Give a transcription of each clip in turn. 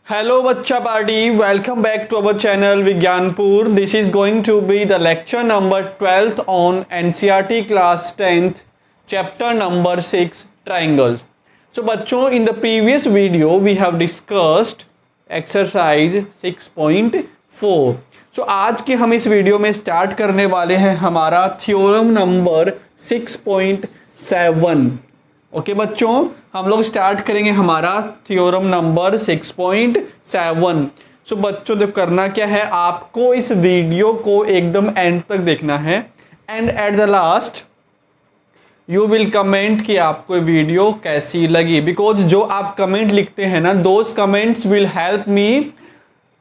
Hello Bachcha Party, welcome back to our channel Vigyanpur. This is going to be the lecture number 12th on NCERT class 10th, chapter number 6, triangles. So बच्चों, in the previous video we have discussed exercise 6.4. So आज के हम इस video में start करने वाले हैं हमारा थ्योरम नंबर 6.7. ओके बच्चों, हम लोग स्टार्ट करेंगे हमारा थ्योरम नंबर 6.7. सो बच्चों देखो करना क्या है, आपको इस वीडियो को एकदम एंड तक देखना है and at the last you will comment कि आपको वीडियो कैसी लगी, बिकॉज जो आप कमेंट लिखते हैं ना, those comments will help me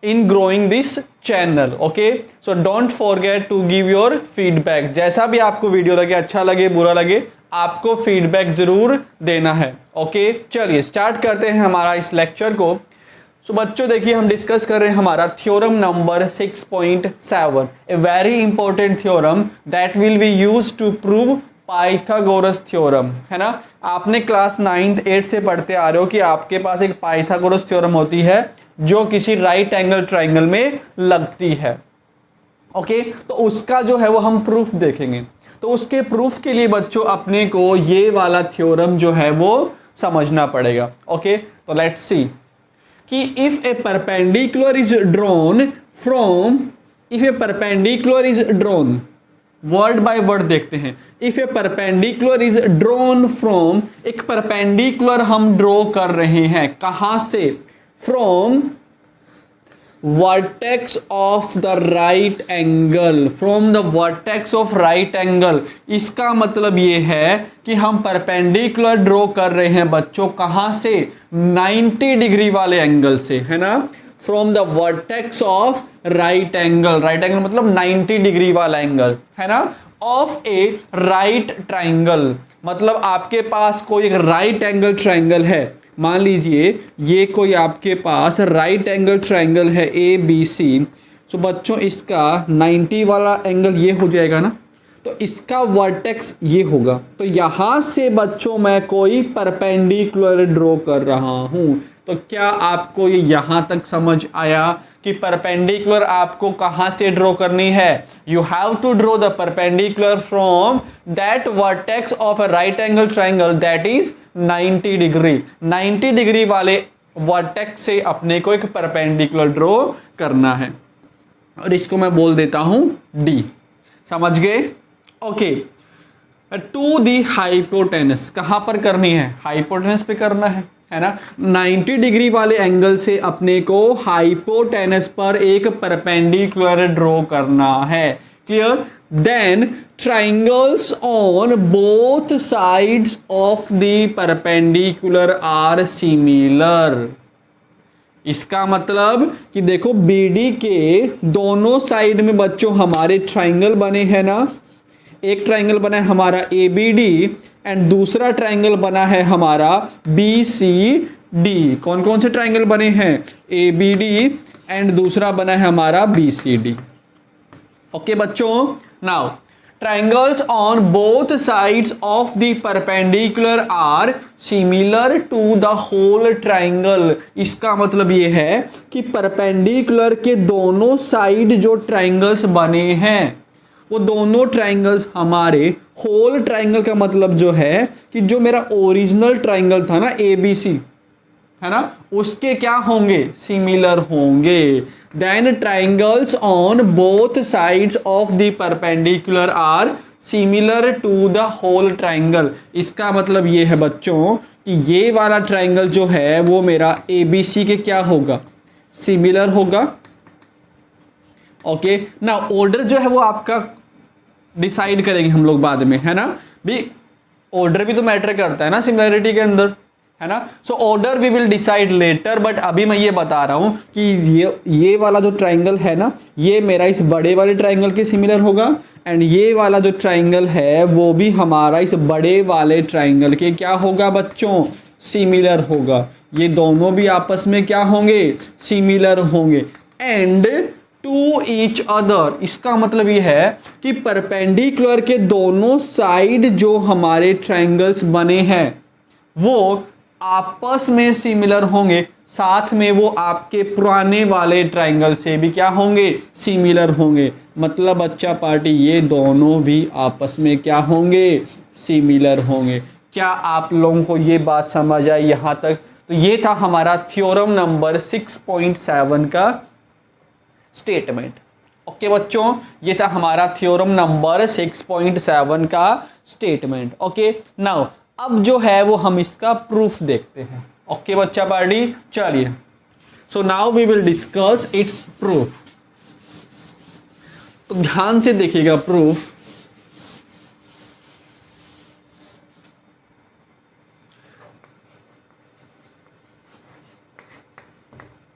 in growing this channel. Okay, so don't forget to give your feedback. जैसा भी आपको वीडियो लगे, अच्छा लगे बुरा लगे, आपको फीडबैक जरूर देना है. ओके, चलिए स्टार्ट करते हैं हमारा इस लेक्चर को. सो बच्चों देखिए, हम डिस्कस कर रहे हैं हमारा theorem number 6.7, a very important theorem that will be used to prove Pythagoras theorem. है ना, आपने क्लास 9th 8th से पढ़ते आ रहे हो कि आपके पास एक पाइथागोरस थ्योरम होती है जो किसी राइट एंगल ट्राइंगल में लगती है. ओके, तो उसका जो है वो हम प्रूफ देखेंगे. तो उसके प्रूफ के लिए बच्चों अपने को ये वाला थ्योरम जो है वो समझना पड़ेगा. ओके, तो लेट्स सी कि if A perpendicular is drawn from, if A perpendicular is drawn, word by word देखते हैं. If A perpendicular is drawn from, एक परपेंडिकुलर हम ड्रॉ कर रहे हैं कहां से, from vertex of the right angle, from the vertex of right angle. इसका मतलब ये है कि हम परपेंडिकुलर ड्रॉ कर रहे हैं बच्चों कहां से, 90 डिग्री वाले एंगल से. है ना, from the vertex of right angle. Right angle मतलब 90 डिग्री वाला एंगल. है ना, ऑफ ए राइट ट्राइंगल, मतलब आपके पास कोई एक राइट एंगल ट्राइंगल है. मान लीजिए ये कोई आपके पास राइट एंगल ट्राइंगल है ए बी सी. सो बच्चों इसका 90 वाला एंगल ये हो जाएगा ना, तो इसका वर्टेक्स ये होगा. तो यहाँ से बच्चों मैं कोई परपेंडिकुलर ड्रॉ कर रहा हूँ. तो क्या आपको ये यहाँ तक समझ आया कि परपेंडिकुलर आपको कहाँ से ड्रॉ करनी है? You have to draw the perpendicular from that vertex of a right angle triangle that is 90 degree. 90 degree वाले वर्टेक्स से अपने को एक परपेंडिकुलर ड्रॉ करना है और इसको मैं बोल देता हूं डी. समझ गए? ओके, टू दी हाइपोटेनस कहां पर करनी है? हाइपोटेनस पे करना है ना. 90 डिग्री वाले एंगल से अपने को हाइपोटेनस पर एक परपेंडिकुलर ड्रॉ करना है. Clear? Then triangles on both sides of the perpendicular are similar. इसका मतलब कि देखो बीडी के दोनों साइड में बच्चों हमारे ट्राइंगल बने हैं ना. एक ट्राइंगल बना है हमारा ए बी डी एंड दूसरा ट्राइंगल बना है हमारा बी सी डी. कौन कौन से ट्राइंगल बने हैं? ए बी डी एंड दूसरा बना है हमारा बी सी डी. ओके बच्चों, now triangles on both sides of the perpendicular are similar to the whole triangle. इसका मतलब ये है कि परपेंडिकुलर के दोनों साइड जो ट्राइंगल्स बने हैं वो दोनों ट्राइंगल्स हमारे होल ट्राइंगल का मतलब जो है कि जो मेरा ओरिजिनल ट्राइंगल था ना ए बी सी, है ना, उसके क्या होंगे? सिमिलर होंगे. Then triangles on both sides of the perpendicular are similar to the whole triangle. इसका मतलब ये है बच्चों कि ये वाला ट्राइंगल जो है वो मेरा ए बी सी के क्या होगा? सिमिलर होगा. ओके, ना ऑर्डर जो है वो आपका डिसाइड करेंगे हम लोग बाद में. है ना, भी ऑर्डर भी तो मैटर करता है ना सिमिलरिटी के अंदर. है ना, so order we will decide later, but अभी मैं ये बता रहा हूं कि ये वाला जो ट्राइंगल है ना, ये मेरा इस बड़े वाले ट्राइंगल के सिमिलर होगा एंड ये वाला जो ट्राइंगल है वो भी हमारा इस बड़े वाले ट्राइंगल के क्या होगा बच्चों? सिमिलर होगा. ये दोनों भी आपस में क्या होंगे? सिमिलर होंगे. एंड टू ईच अदर, इसका मतलब ये है कि परपेंडिकुलर के दोनों साइड जो हमारे ट्राइंगल्स बने हैं वो आपस में सिमिलर होंगे. साथ में वो आपके पुराने वाले ट्रायंगल से भी क्या होंगे, सिमिलर होंगे। मतलब बच्चा पार्टी ये दोनों भी आपस में क्या होंगे, सिमिलर होंगे। क्या आप लोगों को ये बात समझ आई यहाँ तक? तो ये था हमारा थ्योरम नंबर 6.7 का स्टेटमेंट। ओके बच्चों, ये था हमारा थ्योरम नंबर 6.7 का स्टेटमेंट। ओके, नाउ अब जो है वो हम इसका प्रूफ देखते हैं। ओके बच्चा पार्टी, चलिए। So now we will discuss its proof. तो ध्यान से देखिएगा प्रूफ।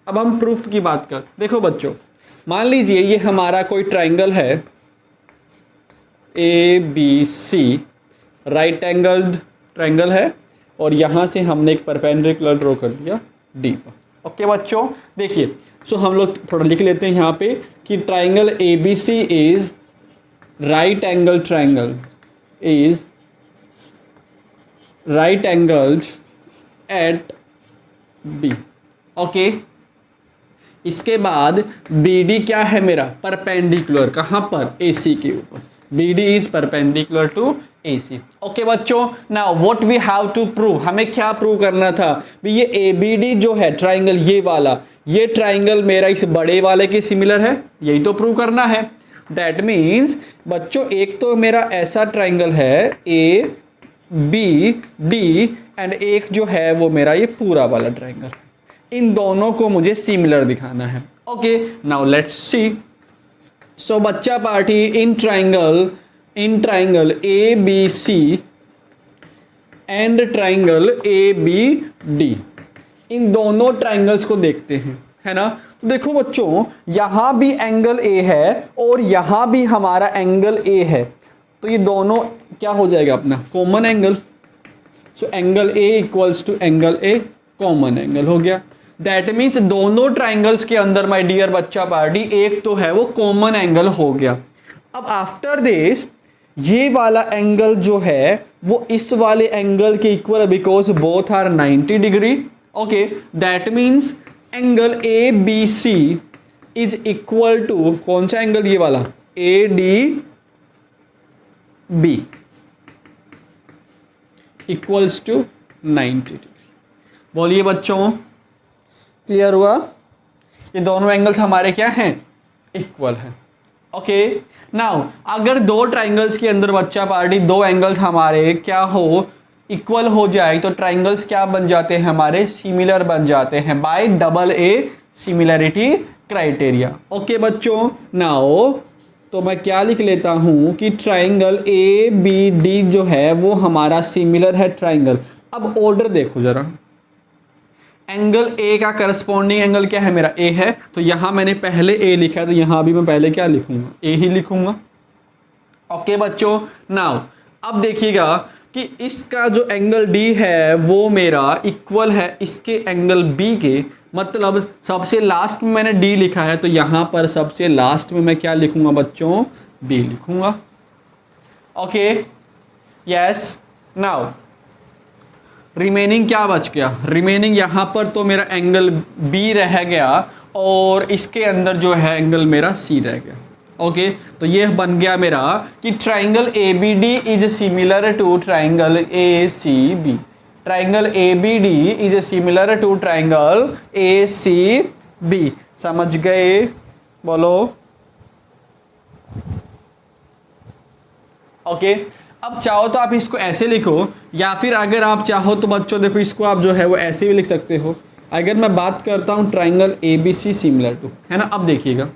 अब हम प्रूफ की बात कर, देखो बच्चों, मान लीजिए ये हमारा कोई ट्रायंगल है ABC, राइट एंगल्ड ट्रायंगल है, और यहां से हमने एक परपेंडिकुलर ड्रॉ कर दिया D पर। ओके बच्चों, देखिए, सो हम लोग थोड़ा लिख लेते हैं यहाँ पे कि triangle ABC is right angle triangle, is right angled eight B। Okay, इसके बाद BD क्या है मेरा, परपेंडिकुलर, कहाँ पर, AC के ऊपर। BD is perpendicular to AC। Okay बच्चों, now what we have to prove, हमें क्या प्रूव करना था भी, ये ABD जो है ट्रायंगल, ये वाला, ये ट्रायंगल मेरा इस बड़े वाले के सिमिलर है, यही तो प्रूव करना है। दैट मीन्स बच्चों, एक तो मेरा ऐसा ट्रायंगल है ABD, एंड एक जो है वो मेरा ये पूरा वाला ट्रायंगल, इन दोनों को मुझे सिमिलर दिखाना है। Okay, now let's see. So बच्चा party, in triangle ABC and triangle ABD, इन दोनों ट्रायंगल्स को देखते हैं, है ना। तो देखो बच्चों, यहां भी एंगल A है और यहां भी हमारा एंगल A है, तो ये दोनों क्या हो जाएगा अपना common angle. So angle A equals to angle A, common angle हो गया। दैट मीन्स दोनों ट्राइंगल्स के अंदर माय डियर बच्चा पार्टी एक तो है वो कॉमन एंगल हो गया। अब आफ्टर दिस ये वाला एंगल जो है वो इस वाले एंगल के equal, because both are 90 degree. Okay, that means angle A B C is equal to कौन सा एंगल, ये वाला A D B equals to 90 degree. बोलिए बच्चों, क्लियर हुआ? ये दोनों एंगल्स हमारे क्या हैं, इक्वल हैं। ओके, नाउ अगर दो ट्राइंगल्स के अंदर बच्चा पार्टी दो एंगल्स हमारे क्या हो, इक्वल हो जाए, तो ट्राइंगल्स क्या बन जाते हैं हमारे, सिमिलर बन जाते हैं bye double A similarity criteria. Okay बच्चों, नाउ तो मैं क्या लिख लेता हूं कि ट्राइंगल ए बी डी जो है वो हमारा सिमिलर है ट्राइंगल। अब ऑर्डर देखो जरा, एंगल ए का करस्पॉन्डिंग एंगल क्या है, मेरा ए है, तो यहां मैंने पहले ए लिखा है, तो यहां भी मैं पहले क्या लिखूंगा, ए ही लिखूंगा। ओके बच्चों, नाउ अब देखिएगा कि इसका जो एंगल डी है वो मेरा इक्वल है इसके एंगल बी के, मतलब सबसे लास्ट में मैंने डी लिखा है, तो यहां पर सबसे लास्ट में मैं क्या लिखूंगा बच्चों, बी लिखूंगा। ओके, यस, नाउ रिमेनिंग क्या बच गया, रिमेनिंग यहाँ पर तो मेरा एंगल बी रह गया और इसके अंदर जो है एंगल मेरा सी रह गया। ओके, तो ये बन गया मेरा कि triangle A B D is similar to triangle A C B. Triangle A B D is similar to triangle A C B. समझ गए? बोलो। ओके, अब चाहो तो आप इसको ऐसे लिखो, या फिर अगर आप चाहो तो बच्चों देखो इसको आप जो है वो ऐसे भी लिख सकते हो। अगर मैं बात करता हूँ triangle A B C similar to, है ना। अब देखिएगा,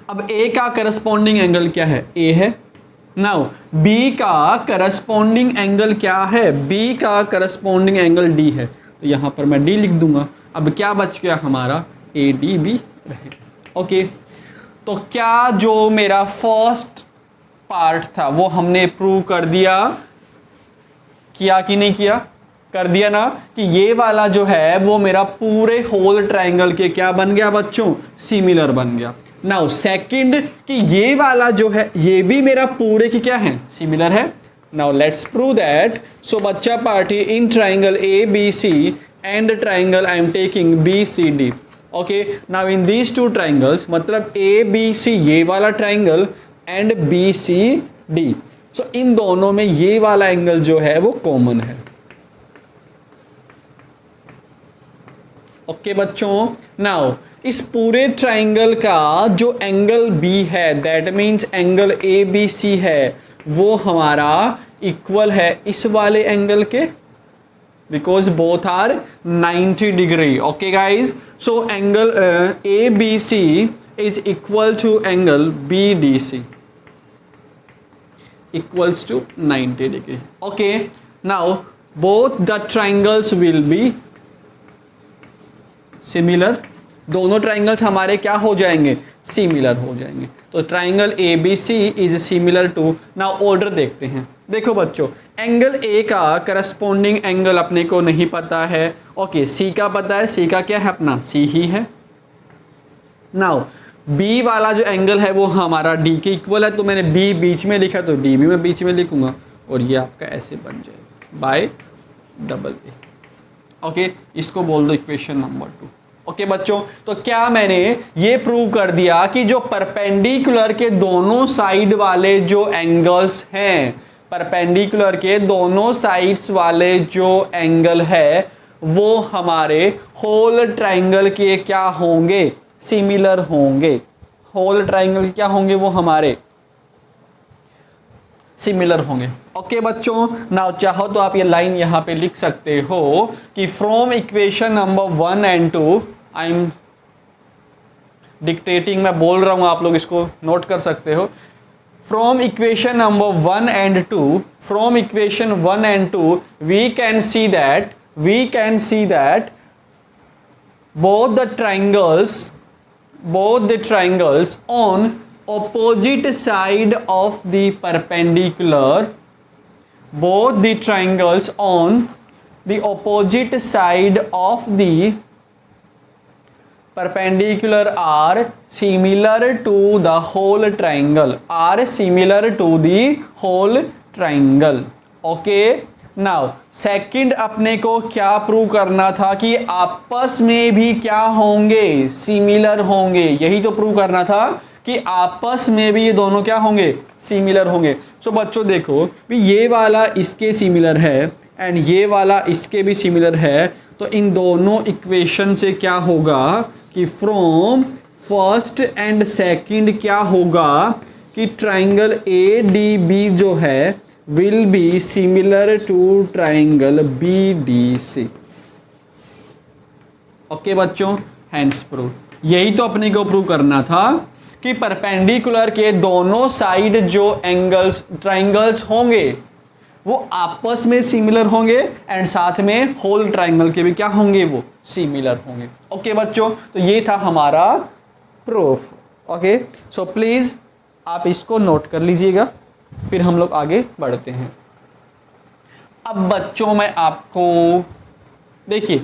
अब ए का करस्पॉन्डिंग एंगल क्या है, ए है। नाउ बी का करस्पॉन्डिंग एंगल क्या है, बी का करस्पॉन्डिंग एंगल डी है, तो यहाँ पर मैं डी लिख दूंगा। अब क्या बच गया हमारा, ए डी बी रहेगा। ओके, तो क्या जो मेरा फर्स्ट पार्ट था वो हमने प्रूव कर दिया, किया कि नहीं किया, कर दिया ना, कि ये वाला जो है वो मेरा पूरे होल ट्राइंगल के क्या बन गया बच्चों, सिमिलर बन गया। नाउ सेकंड कि ये वाला जो है ये भी मेरा पूरे की क्या है, सिमिलर है। Now let's prove that. So बच्चा party in triangle A B C and the triangle I am taking BCD. Okay, now in these two triangles, मतलब ABC ये वाला triangle and BCD, so इन दोनों में ये वाला एंगल जो है वो कॉमन है. ओके बच्चों, नाउ इस पूरे ट्राइंगल का जो एंगल बी है, that means angle A B C है, वो हमारा इक्वल है इस वाले एंगल के, because both are 90 degree. Okay guys, so angle A B C is equal to angle B D C equals to 90 degree. Okay, now both the triangles will be similar. दोनों triangles हमारे क्या हो जाएंगे, similar हो जाएंगे. तो triangle A B C is similar to, now order देखते हैं. देखो बच्चों, एंगल ए का करस्पॉन्डिंग एंगल अपने को नहीं पता है. ओके, सी का पता है. सी का क्या है अपना, सी ही है. नाउ बी वाला जो एंगल है वो हमारा डी के इक्वल है, तो मैंने बी बीच में लिखा तो डी भी मैं बीच में लिखूंगा, और ये आपका ऐसे बन जाएगा बाय डबल ए. ओके, इसको बोल दो इक्वेशन नंबर 2. ओके बच्चों, तो क्या मैंने ये प्रूव कर दिया कि जो परपेंडिकुलर के दोनों साइड वाले जो एंगल्स हैं, परपेंडिकुलर के दोनों साइड्स वाले जो एंगल है वो हमारे होल ट्राइंगल के क्या होंगे, सिमिलर होंगे. होल ट्राइंगल के क्या होंगे, वो हमारे सिमिलर होंगे. ओके बच्चों, नाउ चाहो तो आप ये लाइन यहाँ पे लिख सकते हो कि from equation number 1 and 2, I am dictating, मैं बोल रहा हूँ, आप लोग इसको नोट कर सकते हो. From equation number 1 and 2, from equation 1 and 2 we can see that both the triangles on opposite side of the perpendicular, both the triangles on the opposite side of the perpendicular are similar to the whole triangle, are similar to the whole triangle. Okay, now second अपने को क्या prove करना था कि आपस में भी क्या होंगे, सिमिलर होंगे. यही तो प्रूव करना था कि आपस में भी ये दोनों क्या होंगे, सिमिलर होंगे. सो बच्चों देखो भी, ये वाला इसके सिमिलर है एंड ये वाला इसके भी सिमिलर है, तो इन दोनों इक्वेशन से क्या होगा कि फ्रॉम फर्स्ट एंड सेकंड क्या होगा कि ट्राइंगल ए डी बी जो है will be similar to triangle BDC. Okay बच्चों, हैंड्स प्रूव. यही तो अपने को प्रूव करना था कि परपेंडिकुलर के दोनों साइड जो एंगल्स ट्राइंगल्स होंगे वो आपस में सिमिलर होंगे एंड साथ में होल ट्राइंगल के भी क्या होंगे, वो सिमिलर होंगे. ओके बच्चों, तो ये था हमारा प्रूफ. ओके, सो प्लीज़ आप इसको नोट कर लीजिएगा, फिर हम लोग आगे बढ़ते हैं. अब बच्चों मैं आपको देखिए,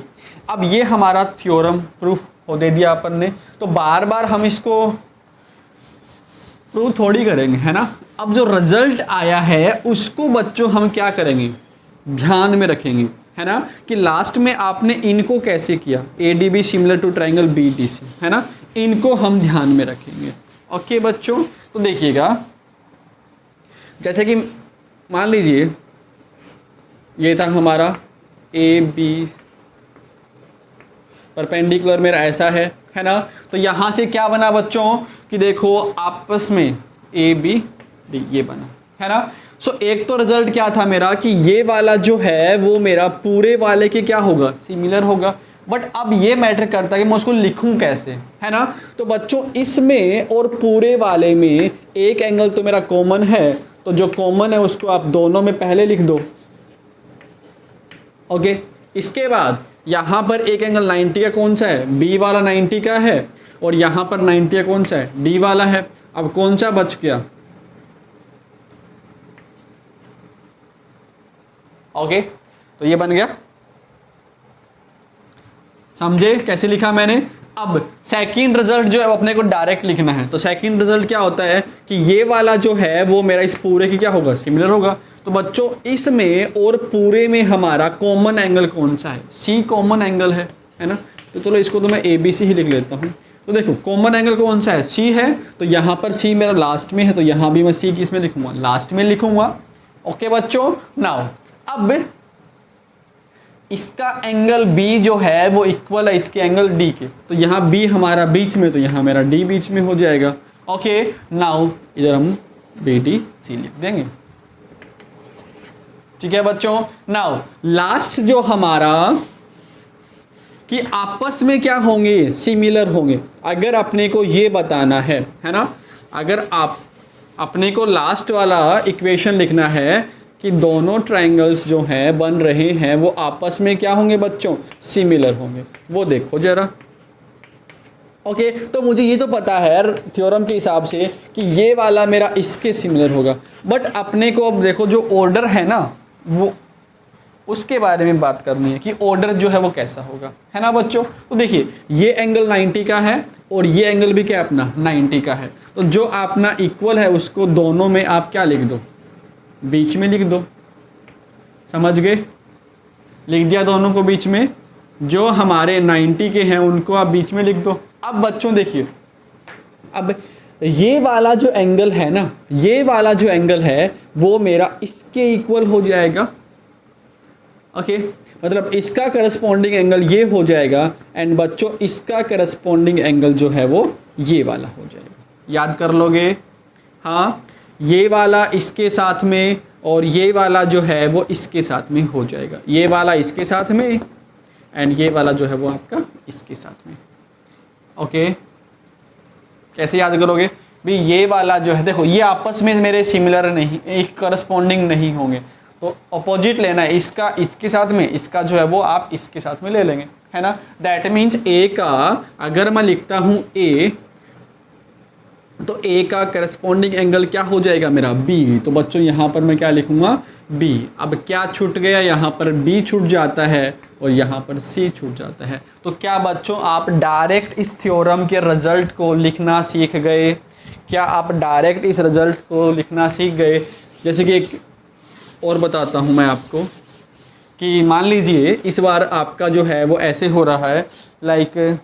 अब ये हमारा थ्योरम प्रूफ हो दे दिया अपन ने, तो बार बार हम इसको प्रूफ थोड़ी करेंगे, है ना. अब जो रिजल्ट आया है उसको बच्चों हम क्या करेंगे, ध्यान में रखेंगे, है ना, कि लास्ट में आपने इनको कैसे किया, A D B similar to triangle B D C, है ना, इनको हम ध्यान में रखेंगे. ओके बच्चों, तो देखिएगा, जैसे कि मान लीजिए ये था हमारा ए बी, परपेंडिकुलर मेरा ऐसा है ना. तो यहाँ से क्या बना बच्चों कि देखो आपस में ए बी डी ये बना, है ना. सो एक तो रिजल्ट क्या था मेरा कि ये वाला जो है वो मेरा पूरे वाले के क्या होगा, सिमिलर होगा. बट अब ये मैटर करता है कि मैं उसको लिखूं कैसे, है ना. तो बच्चों इसमें और पूरे वाले में एक एंगल तो मेरा कॉमन है, तो जो कॉमन है उसको आप दोनों में पहले लिख दो. ओके, इसके बाद यहाँ पर एक एंगल 90 का कौन सा है, बी वाला 90 का है, और यहाँ पर 90 का कौन सा है, डी वाला है. अब कौन सा बच गया, ओके, तो ये बन गया. समझे कैसे लिखा मैंने. अब सेकंड रिजल्ट जो है वो अपने को डायरेक्ट लिखना है. तो सेकंड रिजल्ट क्या होता है कि ये वाला जो है वो मेरा इस पूरे की क्या होगा, सिमिलर होगा. तो बच्चों इसमें और पूरे में हमारा कॉमन एंगल कौन सा है? सी कॉमन एंगल है ना। तो चलो इसको तो मैं ABC ही लिख लेता हूँ। तो देखो कॉमन एंगल कौन सा है? सी है। तो यहाँ पर सी मेरा लास्ट में है, तो यहाँ भी मैं सी किस में लिखूंगा? लास्ट में लिखूंगा। ओके बच्चों, नाउ अब इसका एंगल B जो है वो इक्वल है इसके एंगल D के। तो यहाँ B हमारा बीच में, तो यहाँ मेरा D बीच में हो जाएगा। ओके, नाउ इधर हम BDC लिख देंगे। ठीक है बच्चों, नाउ लास्ट जो हमारा कि आपस में क्या होंगे? सिमिलर होंगे। अगर अपने को ये बताना है ना, अगर आप अपने को लास्ट वाला इक्वेशन लिखना है कि दोनों ट्रायंगल्स जो हैं बन रहे हैं वो आपस में क्या होंगे बच्चों? सिमिलर होंगे। वो देखो जरा। ओके, तो मुझे ये तो पता है थ्योरम के हिसाब से कि ये वाला मेरा इसके सिमिलर होगा, बट अपने को अब देखो जो ऑर्डर है ना, वो उसके बारे में बात करनी है कि ऑर्डर जो है वो कैसा होगा, है ना बच्चों। तो देखिए ये एंगल 90 का है और ये एंगल भी क्या अपना 90 का है। तो जो अपना इक्वल है उसको दोनों में आप क्या लिख दो? बीच में लिख दो। समझ गए? लिख दिया दोनों को बीच में। जो हमारे 90 के हैं उनको आप बीच में लिख दो। अब बच्चों देखिए, अब ये वाला जो एंगल है ना, ये वाला जो एंगल है वो मेरा इसके इक्वल हो जाएगा। ओके, मतलब इसका करस्पॉन्डिंग एंगल ये हो जाएगा एंड बच्चों इसका करस्पॉन्डिंग एंगल जो है वो ये वाला हो जाएगा। याद कर लोगे? हाँ, ये वाला इसके साथ में और ये वाला जो है वो इसके साथ में हो जाएगा। ये वाला इसके साथ में एंड ये वाला जो है वो आपका इसके साथ में। ओके, कैसे याद करोगे भी? ये वाला जो है देखो, ये आपस में मेरे सिमिलर नहीं, एक करस्पॉन्डिंग नहीं होंगे, तो अपोजिट लेना है। इसका इसके साथ में, इसका जो है वो आप इसके साथ में ले लेंगे, है ना। दैट मीन्स ए का अगर मैं लिखता हूँ ए, तो ए का करस्पॉन्डिंग एंगल क्या हो जाएगा मेरा? बी। तो बच्चों यहाँ पर मैं क्या लिखूंगा? बी। अब क्या छूट गया? यहाँ पर बी छूट जाता है और यहाँ पर सी छूट जाता है। तो क्या बच्चों आप डायरेक्ट इस थ्योरम के रिजल्ट को लिखना सीख गए? क्या आप डायरेक्ट इस रिजल्ट को लिखना सीख गए? जैसे कि एक और बताता हूँ मैं आपको कि मान लीजिए इस बार आपका जो है वो ऐसे हो रहा है, लाइक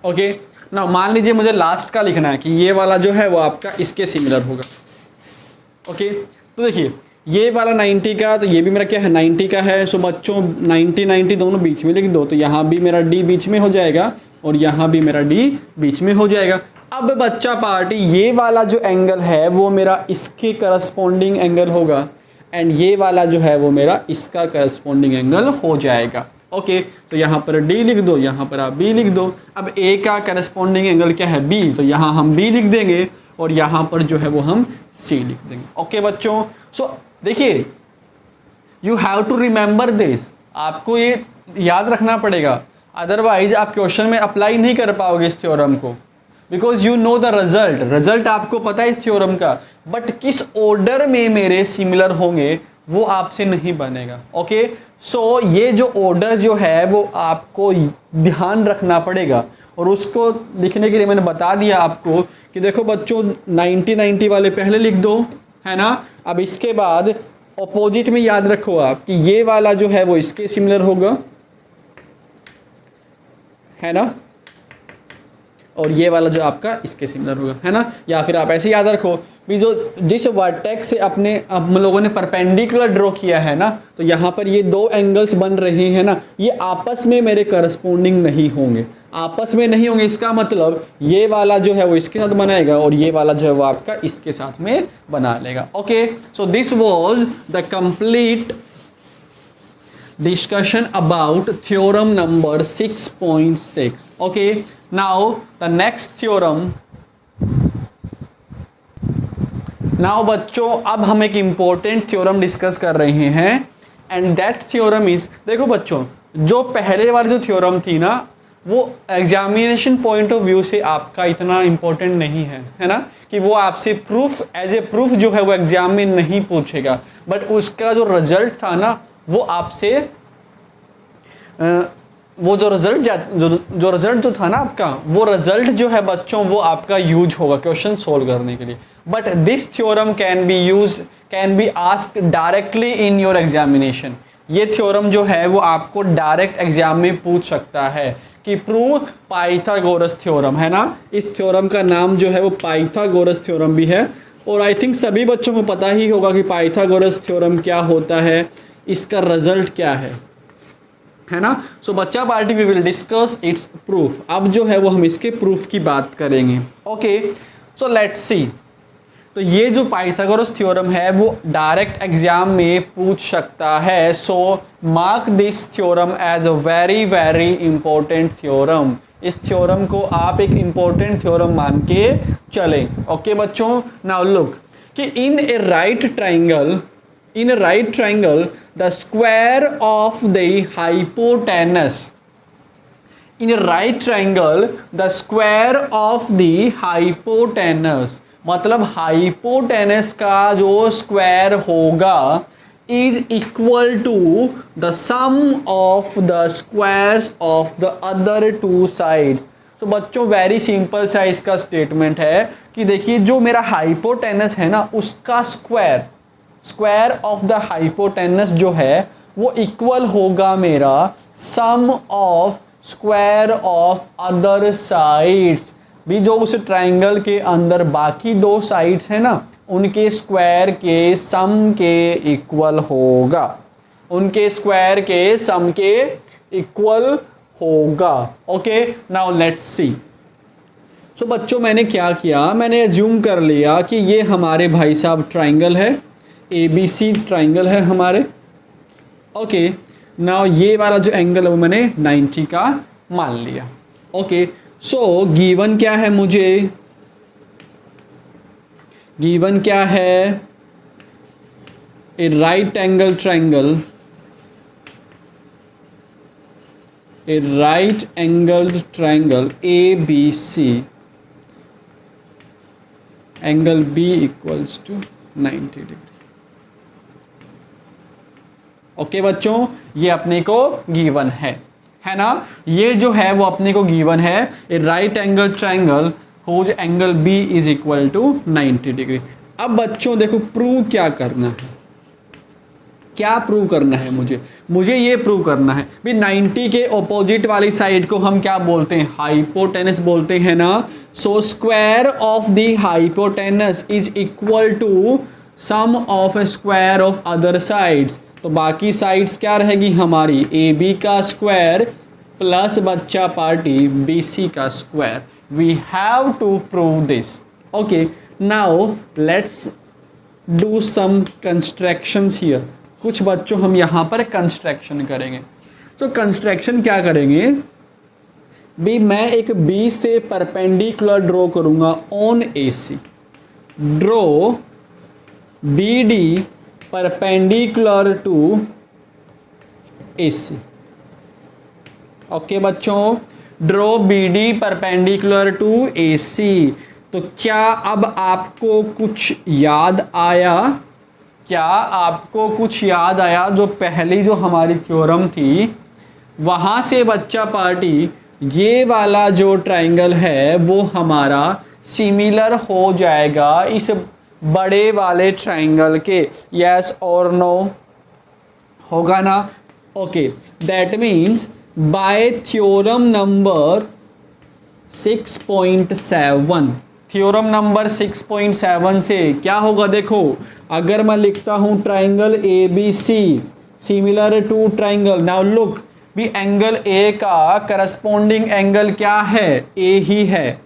ओके ना, मान लीजिए मुझे लास्ट का लिखना है कि ये वाला जो है वो आपका इसके सिमिलर होगा। ओके, तो देखिए ये वाला 90 का, तो ये भी मेरा क्या है 90 का है। सो बच्चों 90 90 दोनों बीच में लिख दो, तो यहाँ भी मेरा D बीच में हो जाएगा और यहाँ भी मेरा D बीच में हो जाएगा। अब बच्चा पार्टी ये वाला जो एंगल है वो मेरा इसके करस्पॉन्डिंग एंगल होगा एंड ये वाला जो है वो मेरा इसका करस्पॉन्डिंग एंगल हो जाएगा। ओके, तो यहाँ पर D लिख दो, यहाँ पर आप B लिख दो। अब A का करस्पॉन्डिंग एंगल क्या है? B, तो यहाँ हम B लिख देंगे और यहाँ पर जो है वो हम C लिख देंगे। ओके बच्चों, सो देखिए you have to remember this, आपको ये याद रखना पड़ेगा, अदरवाइज आप क्वेश्चन में अप्लाई नहीं कर पाओगे इस थ्योरम को, because you know the result आपको पता है इस थ्योरम का, बट किस ऑर्डर में मेरे सिमिलर होंगे वो आपसे नहीं बनेगा। ओके, सो ये जो ऑर्डर जो है वो आपको ध्यान रखना पड़ेगा और उसको लिखने के लिए मैंने बता दिया आपको कि देखो बच्चों 90 90 वाले पहले लिख दो, है ना। अब इसके बाद ऑपोजिट में याद रखो आप कि ये वाला जो है वो इसके सिमिलर होगा, है ना, और ये वाला जो आपका इसके सिमिलर होगा, है ना। या फिर आप ऐसे याद रखो भी जो जिस वर्टेक्स से अपने हम लोगों ने परपेंडिकुलर ड्रॉ किया है ना, तो यहाँ पर ये दो एंगल्स बन रहे हैं ना, ये आपस में मेरे करस्पॉन्डिंग नहीं होंगे, आपस में नहीं होंगे। इसका मतलब ये वाला जो है वो इसके साथ बनाएगा और ये वाला जो है वो आपका इसके साथ में बना लेगा। Okay, so this was the complete discussion about theorem number 6.6. okay, now the next theorem, now बच्चों अब हम एक important theorem डिस्कस कर रहे हैं एंड दैट थ्योरम इज, देखो बच्चों जो पहले वाली जो थ्योरम थी ना, वो एग्जामिनेशन पॉइंट ऑफ व्यू से आपका इतना इंपॉर्टेंट नहीं है ना, कि वो आपसे प्रूफ एज ए प्रूफ जो है वो एग्जाम में नहीं पूछेगा, बट उसका जो रिजल्ट था ना वो आपसे वो जो रिजल्ट जो था ना आपका, वो रिजल्ट जो है बच्चों वो आपका यूज होगा क्वेश्चन सोल्व करने के लिए। But this theorem can be asked directly in your examination. ये थ्योरम जो है वो आपको डायरेक्ट एग्जाम में पूछ सकता है कि प्रूव पाइथागोरस थ्योरम, है ना। इस थ्योरम का नाम जो है वो पाइथागोरस थ्योरम भी है, और आई थिंक सभी बच्चों को पता ही होगा कि पाइथागोरस थ्योरम क्या होता है, इसका रिजल्ट क्या है ना। सो बच्चा party we will discuss its proof. अब जो है वो हम इसके प्रूफ की बात करेंगे। Okay, so let's see. तो ये जो पाइथागोरस थ्योरम है वो डायरेक्ट एग्जाम में पूछ सकता है। So mark this theorem as a very very important theorem. इस थ्योरम को आप एक इंपॉर्टेंट थ्योरम मान के चलें। ओके बच्चों, नाउ लुक कि in a right triangle the square of the hypotenuse, in a right triangle the square of the hypotenuse, मतलब हाइपोटेनस का जो स्क्वायर होगा is equal to the sum of the squares of the other two sides. तो बच्चों very simple सा इसका statement है कि देखिए जो मेरा हाइपोटेनस है ना उसका स्क्वायर ऑफ द हाइपोटेनस जो है वो इक्वल होगा मेरा sum of square of other sides, भी जो उस ट्राइंगल के अंदर बाकी दो साइड्स है ना उनके स्क्वायर के सम के इक्वल होगा, उनके स्क्वायर के सम के इक्वल होगा। Okay, now let's see. So बच्चों मैंने क्या किया, मैंने एज्यूम कर लिया कि ये हमारे भाई साहब ट्राइंगल है, ABC ट्राइंगल है हमारे। ओके, नाउ ये वाला जो एंगल है वो मैंने 90 का मान लिया। ओके, सो गिवन क्या है मुझे, गिवन क्या है, a right angle triangle, a right angled triangle ABC, angle B equals to 90 degree. Okay बच्चों, ये अपने को गिवन है ना, ये जो है वो अपने को गिवन है, a right angle triangle whose angle B is equal to 90 degree. अब बच्चों देखो प्रूव क्या करना है, क्या प्रूव करना है मुझे ये प्रूव करना है भी 90 के ऑपोजिट वाली साइड को हम क्या बोलते हैं, हाइपोटेनस बोलते हैं ना। So square of the hypotenuse is equal to sum of square of other sides. तो बाकी साइड्स क्या रहेगी हमारी, AB का स्क्वायर प्लस बच्चा पार्टी BC का square. We have to prove this. Okay, now let's do some constructions here. कुछ बच्चों हम यहाँ पर कंस्ट्रक्शन करेंगे। तो कंस्ट्रक्शन क्या करेंगे भी, मैं एक B से परपेंडिकुलर ड्रॉ करूँगा on AC। Draw BD perpendicular to AC। Okay बच्चों, draw BD perpendicular to AC। तो क्या अब आपको कुछ याद आया, क्या आपको कुछ याद आया जो पहली जो हमारी थ्योरम थी वहाँ से बच्चा पार्टी ये वाला जो ट्राइंगल है वो हमारा सिमिलर हो जाएगा इस बड़े वाले ट्राइंगल के, यस और नो, होगा ना। Okay, that means by theorem number 6.7, theorem number 6.7 से क्या होगा, देखो अगर मैं लिखता हूँ triangle ABC similar to triangle, now look भी एंगल A का करस्पॉन्डिंग एंगल क्या है, A ही है।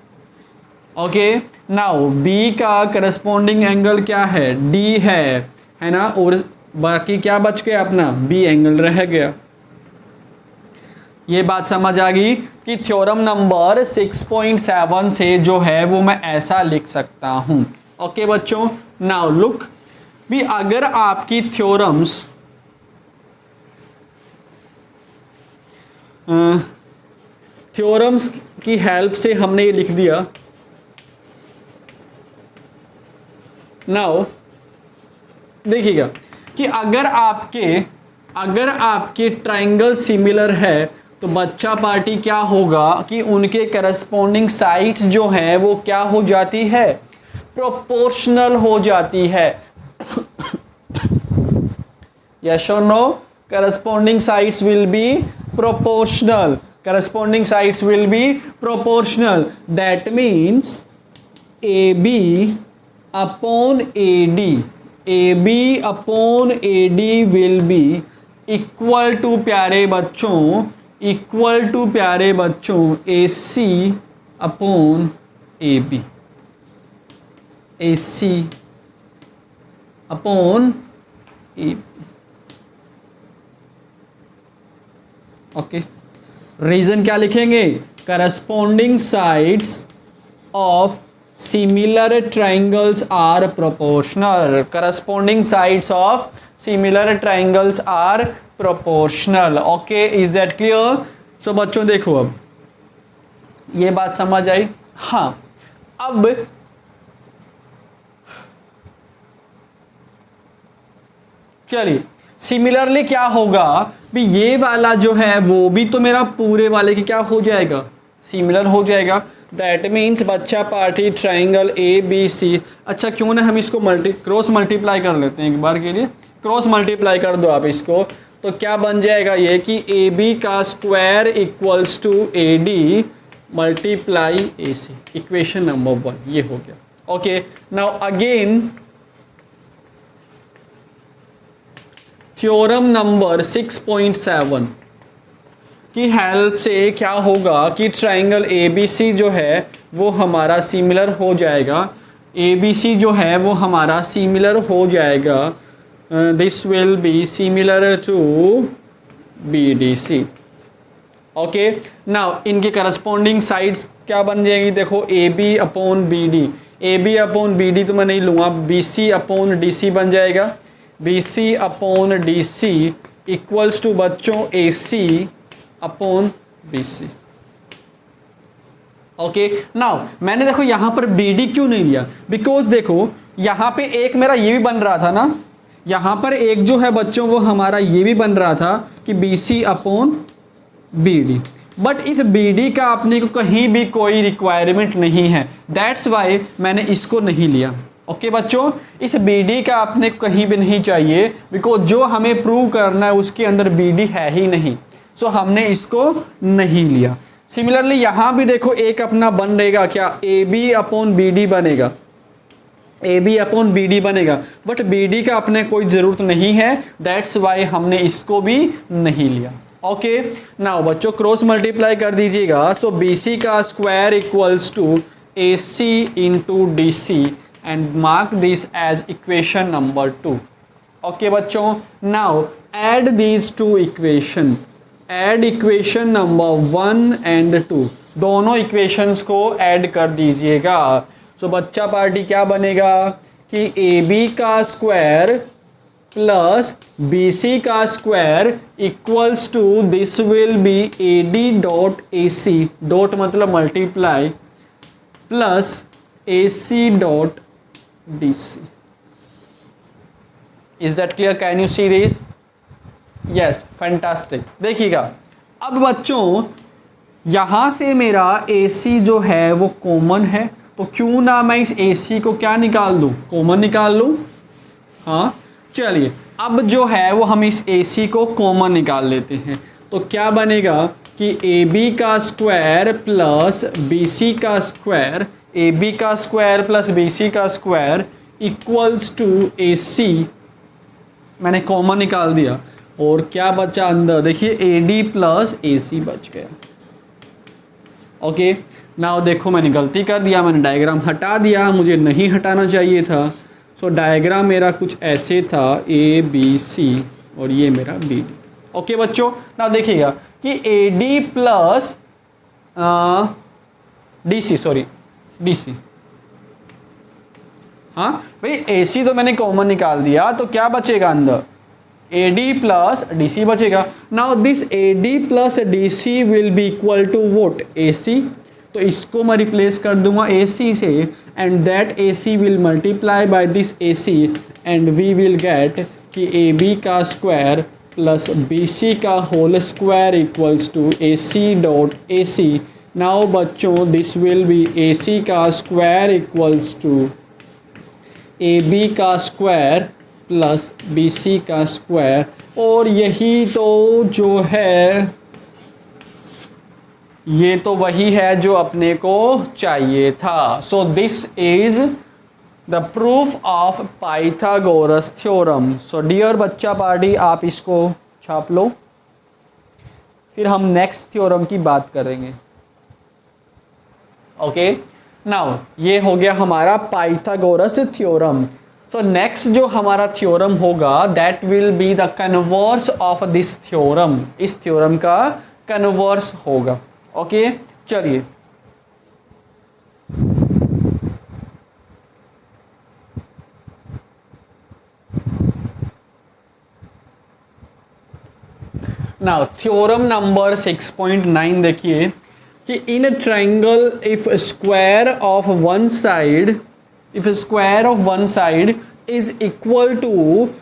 ओके, नाउ B का करस्पॉन्डिंग एंगल क्या है, D है ना, और बाकी क्या बच गया अपना B एंगल रह गया। ये बात समझ आ गई कि थ्योरम नंबर 6.7 से जो है वो मैं ऐसा लिख सकता हूँ। ओके बच्चों, नाउ लुक भी अगर आपकी थ्योरम्स थ्योरम्स की हेल्प से हमने ये लिख दिया। नाउ देखिएगा कि अगर आपके ट्रायंगल सिमिलर है तो बच्चा पार्टी क्या होगा कि उनके करस्पॉन्डिंग साइड्स जो हैं वो क्या हो जाती है, प्रोपोर्शनल हो जाती है। यस और no? Corresponding sides will be proportional. Corresponding sides will be proportional. That means AB upon AD, AB upon AD will be equal to प्यारे बच्चों AC upon AB, AC upon AB. Okay, reason क्या लिखेंगे? Corresponding sides of similar triangles are proportional. Corresponding sides of similar triangles are proportional. Okay, is that clear? So बच्चों देखो, अब ये बात समझ आई। हाँ, अब चलिए सिमिलरली क्या होगा भी, ये वाला जो है वो भी तो मेरा पूरे वाले की क्या हो जाएगा, सिमिलर हो जाएगा। दैट मीन्स बच्चा party triangle A B C. अच्छा, क्यों ना हम इसको क्रॉस मल्टीप्लाई कर लेते हैं एक बार के लिए। क्रॉस मल्टीप्लाई कर दो आप इसको, तो क्या बन जाएगा ये कि ए बी का square equals to A D multiply A C. Equation number 1 ये हो गया। Okay, now again theorem number 6.7 की हेल्प से क्या होगा कि ट्राइंगल ABC जो है वो हमारा सिमिलर हो जाएगा। ABC जो है वो हमारा सिमिलर हो जाएगा। This will be similar to BDC। Okay, now इनके करस्पॉन्डिंग साइड्स क्या बन जाएंगी? देखो AB upon BD, AB upon BD तो मैं नहीं लूँगा, BC अपॉन DC बन जाएगा। BC upon DC equals to बच्चों AC upon BC। Okay, now मैंने देखो यहाँ पर BD क्यों नहीं लिया? बिकॉज देखो यहाँ पे एक मेरा ये भी बन रहा था ना, यहाँ पर एक जो है बच्चों वो हमारा ये भी बन रहा था कि BC अपॉन BD, बट इस BD का अपने को कहीं भी कोई रिक्वायरमेंट नहीं है। दैट्स वाई मैंने इसको नहीं लिया। ओके बच्चों, इस BD का आपने कहीं भी नहीं चाहिए, बिकॉज जो हमें प्रूव करना है उसके अंदर BD है ही नहीं, सो हमने इसको नहीं लिया। सिमिलरली यहाँ भी देखो एक अपना बन रहेगा क्या, AB अपॉन BD बनेगा, AB अपॉन BD बनेगा, बट BD का अपने कोई ज़रूरत नहीं है। दैट्स वाई हमने इसको भी नहीं लिया। ओके, नाउ बच्चों क्रॉस मल्टीप्लाई कर दीजिएगा। सो BC का square equals to AC into DC and mark this as equation number 2. Okay बच्चों, now add these two equation, add equation number 1 and 2, दोनों equations को add कर दीजिएगा। so बच्चा पार्टी क्या बनेगा कि AB का स्क्वायर प्लस BC का square equals to this will be AD dot AC, dot मतलब multiply, plus AC dot DC। Is that clear? Can you see this? Yes, fantastic। देखिएगा अब बच्चों यहाँ से मेरा AC जो है वो कॉमन है, तो क्यों ना मैं इस AC को क्या निकाल लूँ, कॉमन निकाल लूँ। हाँ चलिए, अब जो है वो हम इस AC को कॉमन निकाल लेते हैं, तो क्या बनेगा कि AB का स्क्वायर प्लस BC का स्क्वायर, AB का स्क्वायर प्लस BC का स्क्वायर इक्वल्स टू AC, मैंने कॉमन निकाल दिया, और क्या बचा अंदर देखिए AD प्लस AC बच गया। ओके, नाउ देखो मैंने गलती कर दिया, मैंने डायग्राम हटा दिया, मुझे नहीं हटाना चाहिए था। सो डायग्राम मेरा कुछ ऐसे था ABC और ये मेरा BD। ओके बच्चों, नाउ देखिएगा कि AD प्लस DC, हाँ भाई AC तो मैंने कॉमन निकाल दिया, तो क्या बचेगा अंदर, AD प्लस DC बचेगा। Now this AD plus DC will be equal to what AC, तो इसको मैं रिप्लेस कर दूंगा AC से, and that AC will multiply by this AC and we will get कि AB का स्क्वायर प्लस BC का whole square equals to AC dot AC। Now बच्चों दिस विल बी AC का स्क्वायर इक्वल्स टू AB का square plus BC का square, और यही तो जो है, ये तो वही है जो अपने को चाहिए था। So this is the proof of Pythagoras theorem. So dear बच्चा पार्टी, आप इसको छाप लो, फिर हम नेक्स्ट थ्योरम की बात करेंगे। ओके, नाउ ये हो गया हमारा पाइथागोरस थ्योरम। सो नेक्स्ट जो हमारा थ्योरम होगा that will be the converse of this theorem, इस थ्योरम का कन्वर्स होगा। ओके, चलिए नाउ थ्योरम नंबर 6.9 देखिए कि in triangle if square of one side, if square of one side is equal to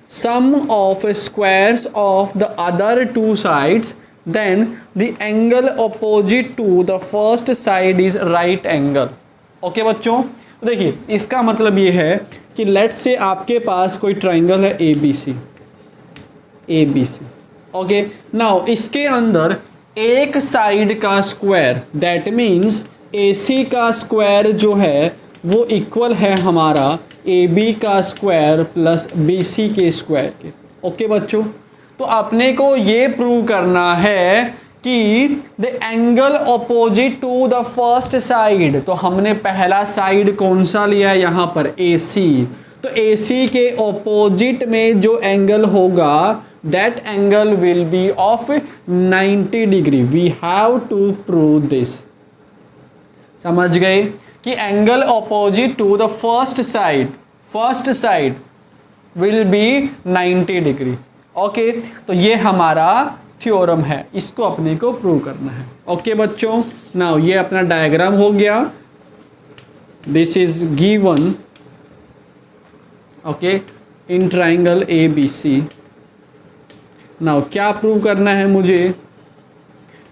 sum of squares of the other two sides, then the angle opposite to the first side is right angle। Okay बच्चों, देखिए इसका मतलब ये है कि let's say आपके पास कोई triangle है ABC, ओके। नाउ इसके अंदर एक साइड का स्क्वायर, दैट मीन्स AC का स्क्वायर जो है वो इक्वल है हमारा AB का स्क्वायर प्लस BC के स्क्वायर के। ओके बच्चों, तो अपने को ये प्रूव करना है कि the angle opposite to the first side, तो हमने पहला साइड कौन सा लिया है यहाँ पर AC, तो AC के अपोजिट में जो एंगल होगा that angle will be of 90 degree. We have to prove this. समझ गए कि angle opposite to the first side will be 90 degree. Okay, तो ये हमारा थ्योरम है, इसको अपने को प्रूव करना है। ओके बच्चों, नाउ ये अपना डायग्राम हो गया, this is given okay in triangle ABC। Now क्या प्रूव करना है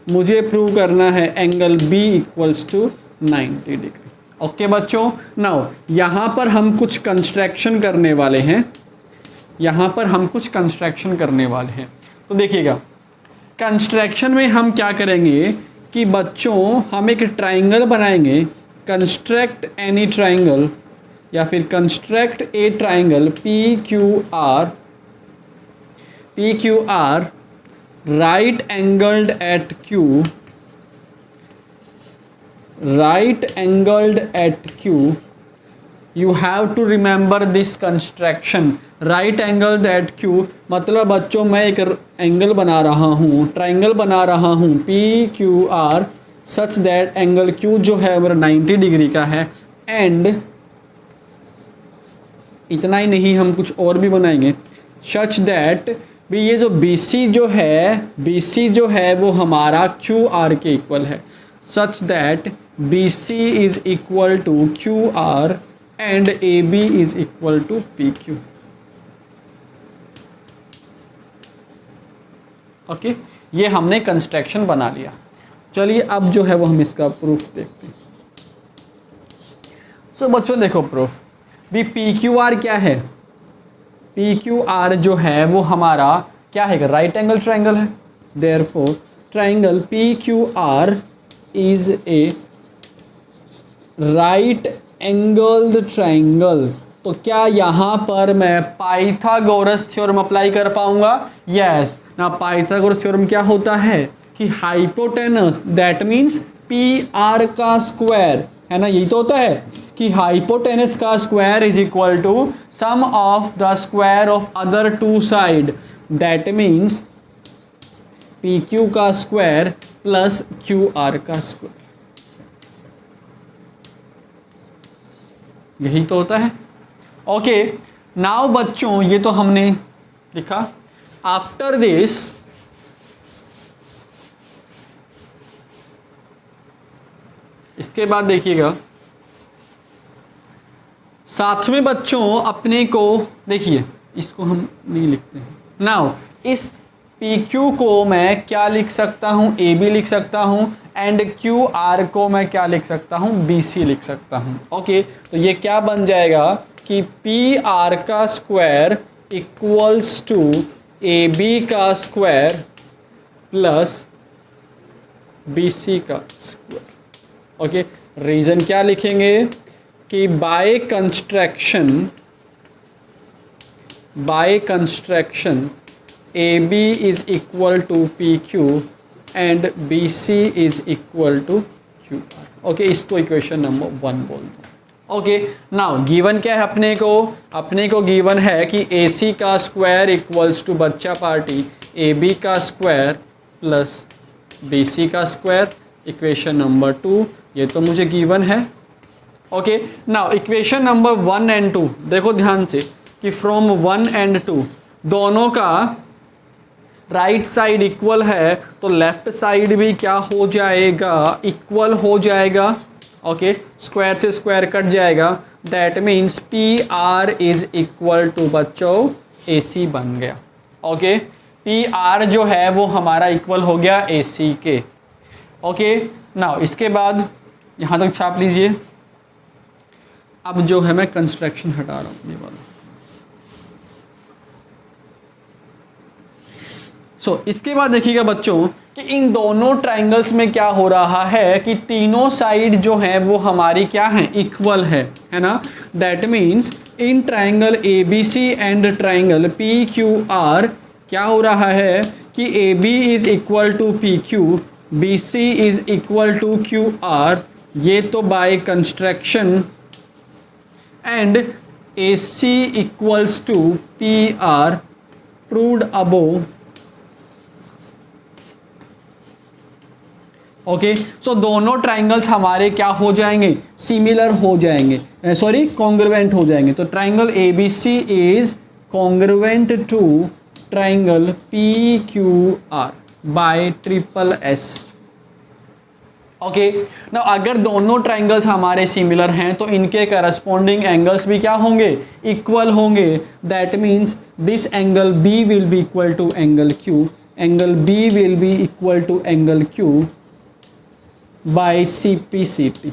मुझे प्रूव करना है angle B equals to 90 degree. Okay बच्चों, नाउ यहाँ पर हम कुछ कंस्ट्रक्शन करने वाले हैं, तो देखिएगा कंस्ट्रक्शन में हम क्या करेंगे कि बच्चों हम एक ट्राइंगल बनाएंगे, कंस्ट्रक्ट एनी ट्राइंगल या फिर construct a triangle PQR right angled at Q। You have to remember this construction, right angled at Q मतलब बच्चों मैं एक एंगल बना रहा हूँ, ट्राइंगल बना रहा हूँ PQR such that angle Q जो है मेरा 90 डिग्री का है, एंड इतना ही नहीं हम कुछ और भी बनाएंगे सच दैट भी ये जो BC जो है वो हमारा QR के इक्वल है, such that BC is equal to QR and AB is equal to PQ। Okay, ये हमने कंस्ट्रक्शन बना लिया। चलिए अब जो है वो हम इसका प्रूफ देखते हैं। सो बच्चों देखो प्रूफ भी PQR क्या है, PQR जो है वो हमारा क्या है, राइट एंगल ट्राइंगल है। Therefore triangle PQR is a right angled triangle. तो क्या यहाँ पर मैं पाइथागोरस थ्योरम अप्लाई कर पाऊंगा? यस ना। पाइथागोरस थ्योरम क्या होता है कि हाइपोटेनस दैट मीन्स PR का स्क्वायर है ना, यही तो होता है कि हाइपोटेनस का square is equal to sum of the square of other two side, that means PQ का स्क्वायर प्लस QR का स्क्वायर, यही तो होता है। ओके नाउ बच्चों ये तो हमने लिखा। आफ्टर दिस इसके बाद देखिएगा साथ में बच्चों अपने को देखिए, इसको हम नहीं लिखते हैं नाउ। इस PQ को मैं क्या लिख सकता हूँ, AB लिख सकता हूँ, एंड QR को मैं क्या लिख सकता हूँ, BC लिख सकता हूँ। ओके, तो ये क्या बन जाएगा कि PR का स्क्वायर इक्वल्स टू AB का स्क्वायर प्लस BC का स्क्वायर। ओके, रीज़न क्या लिखेंगे कि by construction AB is equal to PQ and BC is equal to QR। Okay, इसको इक्वेशन नंबर 1 बोल दो। ओके, नाउ गिवन क्या है अपने को गिवन है कि AC का स्क्वायर इक्वल्स टू बच्चा पार्टी AB का स्क्वायर प्लस BC का स्क्वायर, इक्वेशन नंबर 2, ये तो मुझे गिवन है। Okay, now equation number 1 and 2 देखो ध्यान से कि फ्रॉम 1 एंड 2 दोनों का राइट साइड इक्वल है तो लेफ्ट साइड भी क्या हो जाएगा, इक्वल हो जाएगा। ओके, स्क्वायर से स्क्वायर कट जाएगा, that means PR is equal to बच्चों AC बन गया। ओके, PR जो है वो हमारा इक्वल हो गया AC के। ओके, नाउ इसके बाद यहाँ तक छाप लीजिए। अब जो है मैं कंस्ट्रक्शन हटा रहा हूँ ये वाला। इसके बाद देखिएगा बच्चों कि इन दोनों ट्राइंगल्स में क्या हो रहा है कि तीनों साइड जो है वो हमारी क्या है, इक्वल है ना। That means in triangle ABC and triangle PQR क्या हो रहा है कि AB is equal to PQ, BC is equal to QR, ये तो by construction, and AC equals to PR proved above. Okay, so दोनों ट्राइंगल्स हमारे क्या हो जाएंगे, सिमिलर हो जाएंगे, सॉरी कॉन्ग्रुएंट हो जाएंगे। तो triangle ABC is congruent to triangle PQR by SSS। Okay, ना अगर दोनों ट्राइंगल्स हमारे सिमिलर हैं तो इनके करस्पॉन्डिंग एंगल्स भी क्या होंगे, इक्वल होंगे। That means this angle B will be equal to angle Q, angle B will be equal to angle Q by CPCT।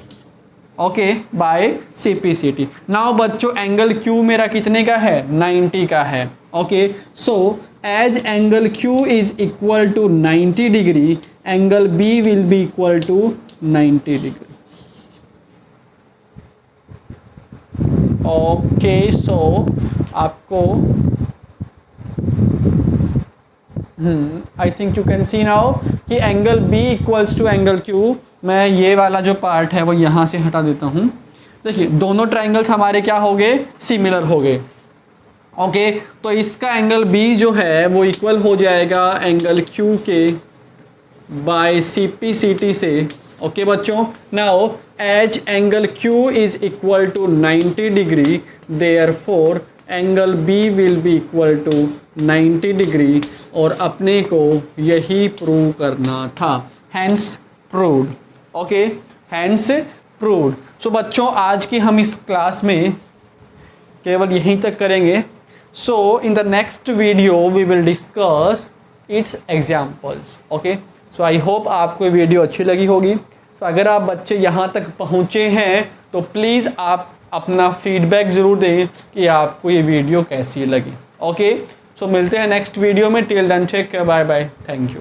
Okay, by CPCT। Now बच्चों एंगल Q मेरा कितने का है, 90 का है। Okay, so as angle Q is equal to 90 degree, angle B will be equal to 90 degree. Okay, so आपको I think you can see now कि angle B equals to angle Q। मैं ये वाला जो पार्ट है वो यहाँ से हटा देता हूँ। देखिए दोनों ट्राइंगल्स हमारे क्या हो गए, सिमिलर हो गए। ओके, तो इसका एंगल B जो है वो इक्वल हो जाएगा एंगल Q के बाय CPCT से। ओके बच्चों, now as angle Q is equal to 90 degree, therefore angle B will be equal to 90 degree, और अपने को यही प्रूव करना था, hence proved. Okay, hence proved. So बच्चों आज की हम इस क्लास में केवल यहीं तक करेंगे। So in the next video we will discuss its examples. Okay, so I hope आपको ये वीडियो अच्छी लगी होगी। तो अगर आप बच्चे यहाँ तक पहुँचे हैं तो प्लीज़ आप अपना फीडबैक ज़रूर दें कि आपको ये वीडियो कैसी लगी। ओके, सो मिलते हैं नेक्स्ट वीडियो में। Till then take care, bye bye, thank you.